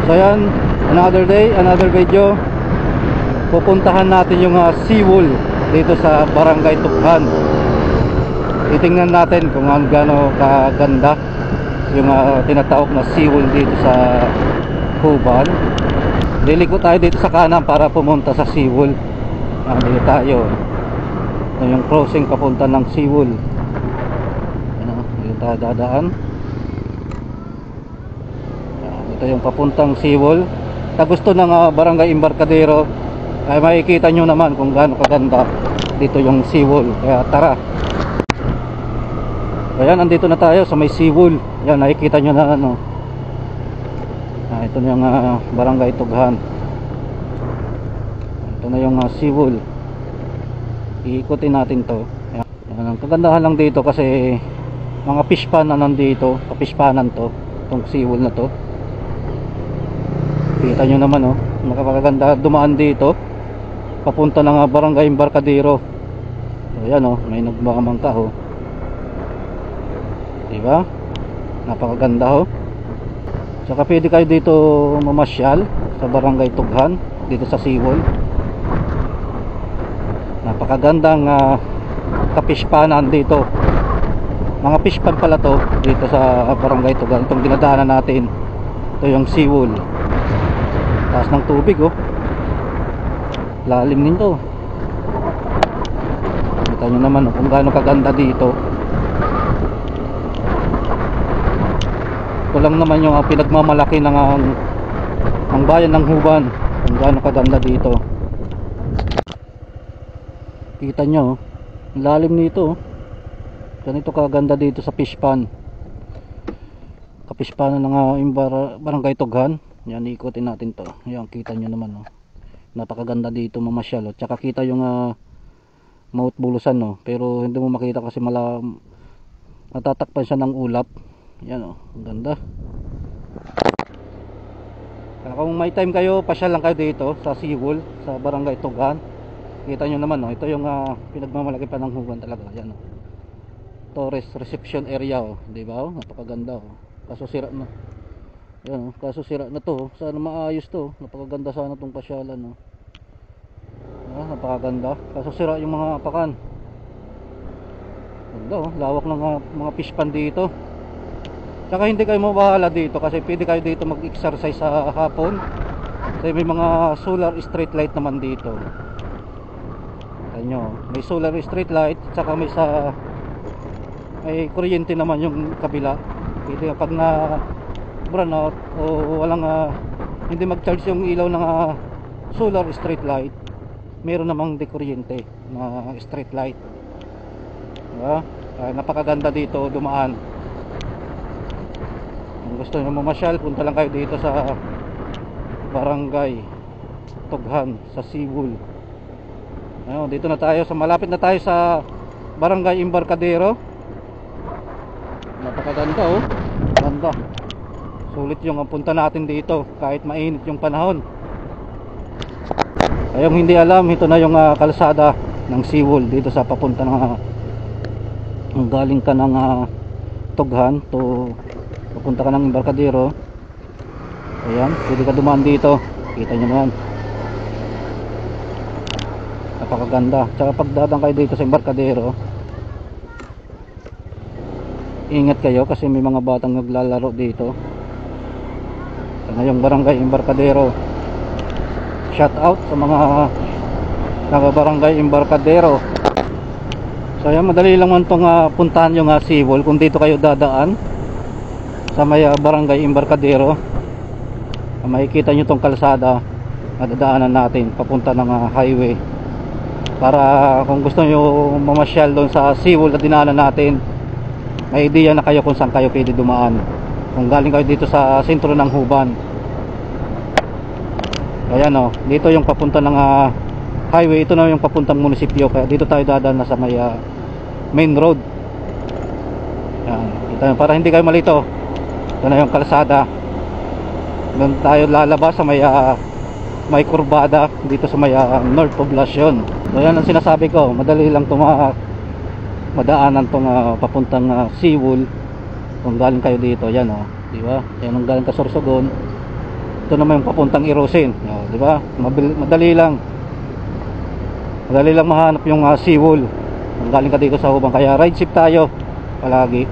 So yan, another day, another video. Pupuntahan natin yung seawall dito sa Barangay Tughan. Titingnan natin kung gaano kaganda yung tinatawag na seawall dito sa Huban. Liliko tayo dito sa kanan para pumunta sa seawall. Dito tayo. Ito yung crossing papunta ng seawall. Dito tayo dadaan. Ito yung papuntang seawall. Sa gusto ng Barangay Embarcadero ay makikita nyo naman kung gaano kaganda dito yung seawall. Kaya tara. Ayan, andito na tayo sa may seawall. Yan, nakikita nyo na ano. Ito na yung Barangay Tughan. Ito na yung seawall. Iikutin natin to. Yan, ang kagandahan lang dito kasi mga fish pan na nandito. Kapishpanan to. Itong seawall na to. Kita nyo naman oh. Nakakaganda dumaan dito. Papunta ng Barangay Embarcadero. So yan oh, may nagbakamangka oh. Diba? Napakaganda oh. Saka pwede kayo dito mamasyal sa Barangay Tughan, dito sa seawall. Napakagandang kapishpanan dito. Mga fishpan pala to dito sa Barangay Tughan. Itong dinadaanan natin, ito yung seawall. Taas ng tubig oh. Lalim nito. Kita nyo naman oh, kung gaano kaganda dito. Ito lang naman yung pinagmamalaki ng ang bayan ng Huban, kung gaano kaganda dito. Kita nyo ang lalim nito. Ganito kaganda dito sa fish pan. Kafish pan ng Barangay Tughan. Yan, ikutin natin to. Yan, kita nyo naman oh. Napakaganda dito mamasyal oh. Tsaka kita yung Mount Bulusan oh. Pero hindi mo makita kasi natatakpan siya ng ulap. Yan oh, ang ganda. Kung may time kayo, pasyal lang kayo dito sa seawall, sa Barangay Tughan. Kita nyo naman oh, ito yung pinagmamalaki pa ng Huban talaga. Yan oh. Tourist reception area oh, di ba oh? Napakaganda oh. Kaso sira na. Yan oh, kaso sira na to oh. Sana maayos to oh. Napakaganda sana tong pasyalan oh. Napakaganda. Kaso sira yung mga apakan. Ganda oh, lawak ng mga fish pan dito. Saka hindi kayo mabahala dito kasi pwede kayo dito mag-exercise sa hapon. Kasi may mga solar street light naman dito. Ayan, may solar street light. Saka may kuryente naman yung kabila. Pwede pag na brown out o walang hindi mag-charge yung ilaw ng solar street light, meron namang dekuryente na street light. Diba? Napakaganda dito dumaan. Gusto nyo mamasyal, punta lang kayo dito sa Barangay Tughan sa seawall. Ayun, dito na tayo malapit na tayo sa Barangay Embarcadero. Napakaganda oh. Ganda. Sulit yung punta natin dito kahit mainit yung panahon. Ayong hindi alam, ito na yung kalsada ng seawall dito sa papunta ng galing ka ng Tughan to papunta ka ng Embarcadero. Ayan, pwede ka dumaan dito. Kita nyo naman. Napakaganda. Tsaka pagdadaan kayo dito sa Embarcadero, ingat kayo kasi may mga batang naglalaro dito. Ito yung Barangay Embarcadero. Shout out sa mga Barangay Embarcadero. So ayan, madali lang man itong puntahan yung seawall kung dito kayo dadaan sa may Barangay Embarcadero. Makikita nyo tong kalsada na dadaanan natin papunta ng highway. Para kung gusto nyo mamasyal doon sa seawall na dinaanan natin, may idea na kayo kung saan kayo pwede dumaan. Kung galing kayo dito sa sentro ng Huban. Ayan o, dito yung papunta ng highway. Ito na yung papuntang munisipyo. Kaya dito tayo dadaan na sa may main road. Ayan, para hindi kayo malito. Ito na yung kalsada. Doon tayo lalabas sa may kurbada dito sa may North Poblacion. So yan ang sinasabi ko, madali lang madaanan tong papuntang seawall kung galing kayo dito. Yan o, di ba? Yan ang galing ka Sorsogon. ito naman yung papuntang Irosin, di ba? Madali lang mahanap yung seawall kung galing ka dito sa Hubang, kaya ride ship tayo palagi.